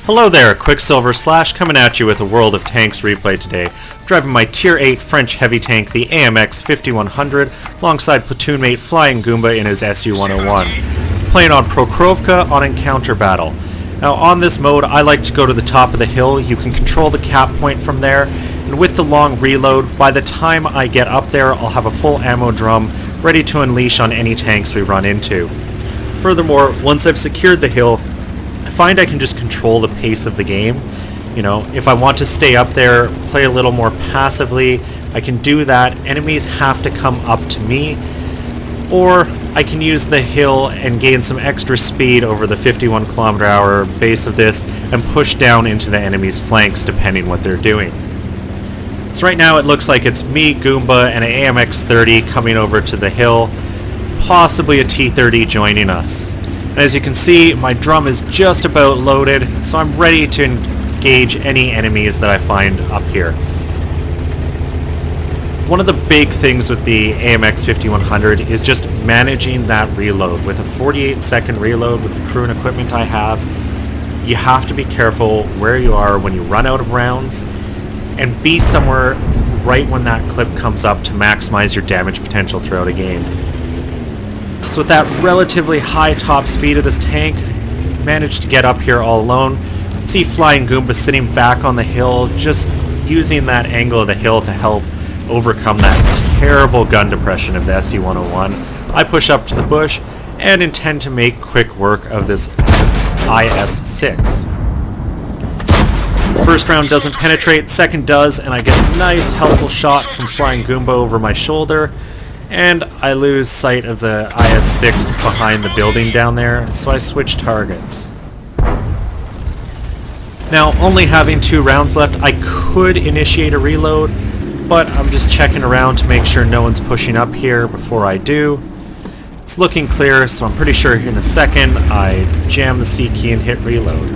Hello there, Qckslvrslash coming at you with a World of Tanks replay today. I'm driving my Tier 8 French heavy tank, the AMX 5100, alongside platoon mate Flying Goomba in his SU-101. Playing on Prokhorovka on Encounter Battle. Now on this mode, I like to go to the top of the hill. You can control the cap point from there, and with the long reload, by the time I get up there, I'll have a full ammo drum ready to unleash on any tanks we run into. Furthermore, once I've secured the hill, I find I can just control the pace of the game. You know, if I want to stay up there, play a little more passively, I can do that. Enemies have to come up to me, or I can use the hill and gain some extra speed over the 51 km/h base of this and push down into the enemy's flanks depending what they're doing. So right now it looks like it's me, Goomba, and an AMX 30 coming over to the hill, possibly a T-30 joining us. And as you can see, my drum is just about loaded, so I'm ready to engage any enemies that I find up here. One of the big things with the AMX 5100 is just managing that reload. With a 48-second reload with the crew and equipment I have, you have to be careful where you are when you run out of rounds, and be somewhere right when that clip comes up to maximize your damage potential throughout a game. So with that relatively high top speed of this tank, managed to get up here all alone. See Flying Goomba sitting back on the hill, just using that angle of the hill to help overcome that terrible gun depression of the SU-101. I push up to the bush and intend to make quick work of this IS-6. First round doesn't penetrate, second does, and I get a nice helpful shot from Flying Goomba over my shoulder. And I lose sight of the IS-6 behind the building down there, so I switch targets. Now, only having 2 rounds left, I could initiate a reload, but I'm just checking around to make sure no one's pushing up here before I do. It's looking clear, so I'm pretty sure in a second I jam the C key and hit reload.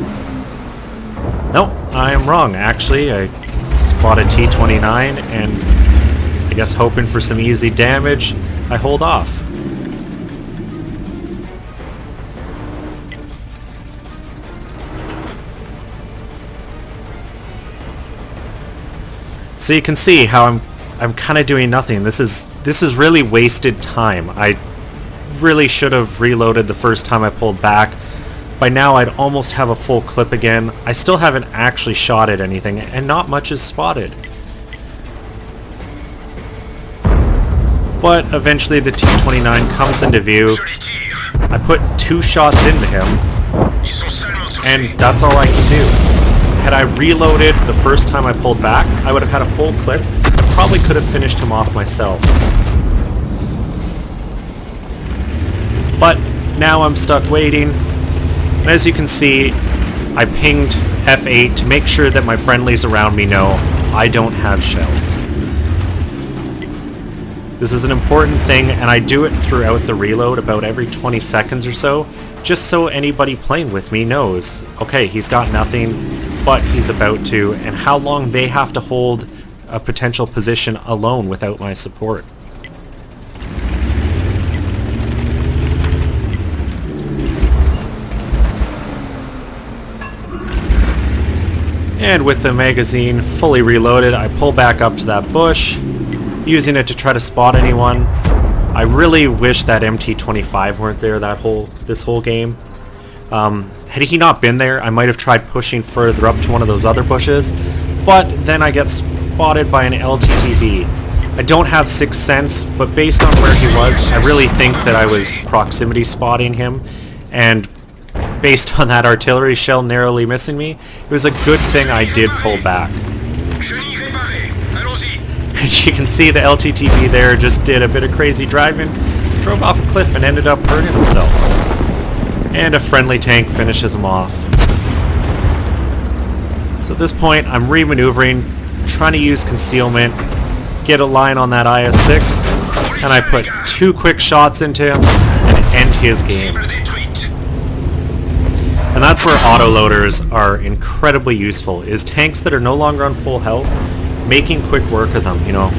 Nope, I am wrong. Actually, I spotted T-29 and I guess hoping for some easy damage, I hold off. So you can see how I'm kind of doing nothing. This is really wasted time. I really should have reloaded the first time I pulled back. By now I'd almost have a full clip again. I still haven't actually shot at anything, and not much is spotted. But eventually the T-29 comes into view. I put 2 shots into him, and that's all I can do. Had I reloaded the first time I pulled back, I would have had a full clip. I probably could have finished him off myself. But now I'm stuck waiting, and as you can see, I pinged F8 to make sure that my friendlies around me know I don't have shells. This is an important thing, and I do it throughout the reload about every 20 seconds or so, just so anybody playing with me knows, okay, he's got nothing, but he's about to, and how long they have to hold a potential position alone without my support. And with the magazine fully reloaded, I pull back up to that bush, using it to try to spot anyone. I really wish that MT-25 weren't there this whole game. Had he not been there, I might have tried pushing further up to one of those other bushes, but then I get spotted by an LTTB. I don't have Sixth Sense, but based on where he was, I really think that I was proximity spotting him, and based on that artillery shell narrowly missing me, it was a good thing I did pull back. And you can see the LTTB there just did a bit of crazy driving, drove off a cliff and ended up hurting himself. And a friendly tank finishes him off. So at this point, I'm re-maneuvering, trying to use concealment, get a line on that IS-6, and I put 2 quick shots into him and end his game. And that's where autoloaders are incredibly useful, is tanks that are no longer on full health, making quick work of them, you know.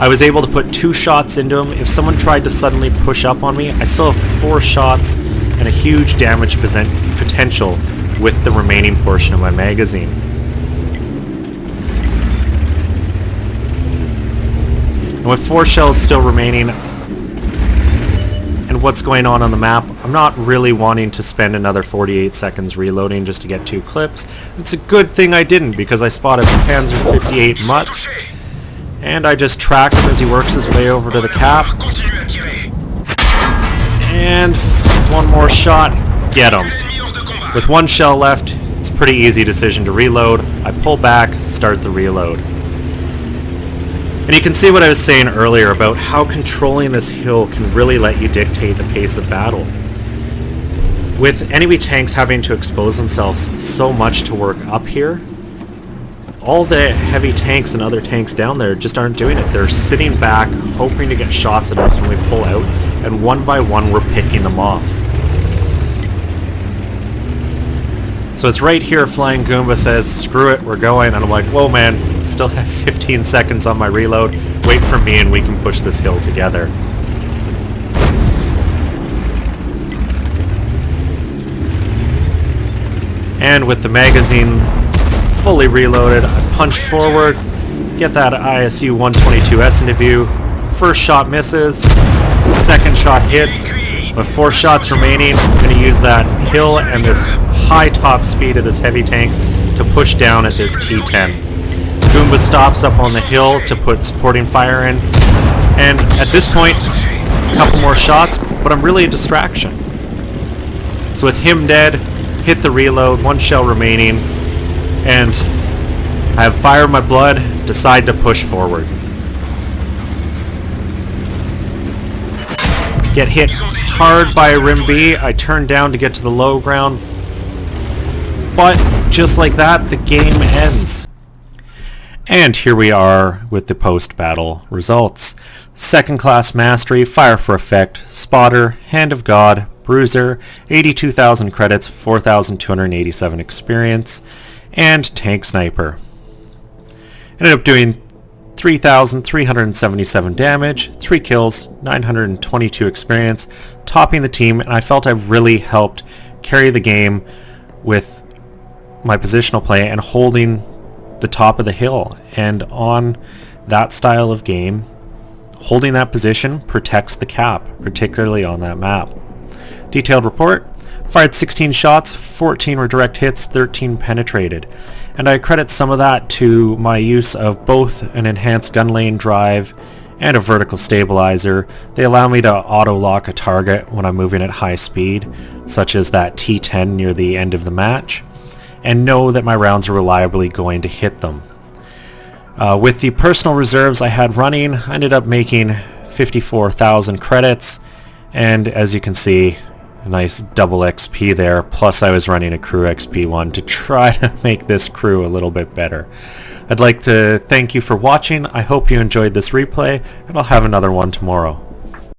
I was able to put 2 shots into him. If someone tried to suddenly push up on me, I still have 4 shots and a huge damage potential with the remaining portion of my magazine. And with 4 shells still remaining, and what's going on the map, I'm not really wanting to spend another 48 seconds reloading just to get 2 clips. It's a good thing I didn't, because I spotted the Panzer 58 Mutz, and I just tracked him as he works his way over to the cap. And one more shot, get him. With 1 shell left, it's a pretty easy decision to reload. I pull back, start the reload. And you can see what I was saying earlier about how controlling this hill can really let you dictate the pace of battle. With enemy tanks having to expose themselves so much to work up here, all the heavy tanks and other tanks down there just aren't doing it. They're sitting back, hoping to get shots at us when we pull out, and one by one we're picking them off. So it's right here Flying Goomba says, screw it, we're going, and I'm like, whoa man, still have 15 seconds on my reload, wait for me and we can push this hill together. And with the magazine fully reloaded, I punch forward, get that ISU 122S into view, first shot misses, second shot hits, with 4 shots remaining, I'm going to use that hill and this high top speed of this heavy tank to push down at this T10. Goomba stops up on the hill to put supporting fire in, and at this point, a couple more shots, but I'm really a distraction. So with him dead, hit the reload, 1 shell remaining, and I have fire in my blood, decide to push forward. Get hit hard by a Rim B, I turn down to get to the low ground, but just like that, the game ends. And here we are with the post-battle results. Second class mastery, fire for effect, spotter, hand of God, bruiser, 82,000 credits, 4,287 experience, and tank sniper. Ended up doing 3,377 damage, 3 kills, 922 experience, topping the team, and I felt I really helped carry the game with my positional play and holding the top of the hill. And on that style of game, holding that position protects the cap, particularly on that map. Detailed report, fired 16 shots, 14 were direct hits, 13 penetrated. And I credit some of that to my use of both an enhanced gun lane drive and a vertical stabilizer. They allow me to auto-lock a target when I'm moving at high speed, such as that T10 near the end of the match, and know that my rounds are reliably going to hit them. With the personal reserves I had running, I ended up making 54,000 credits, and as you can see, a nice double XP there, plus I was running a crew XP one to try to make this crew a little bit better. I'd like to thank you for watching. I hope you enjoyed this replay, and I'll have another one tomorrow.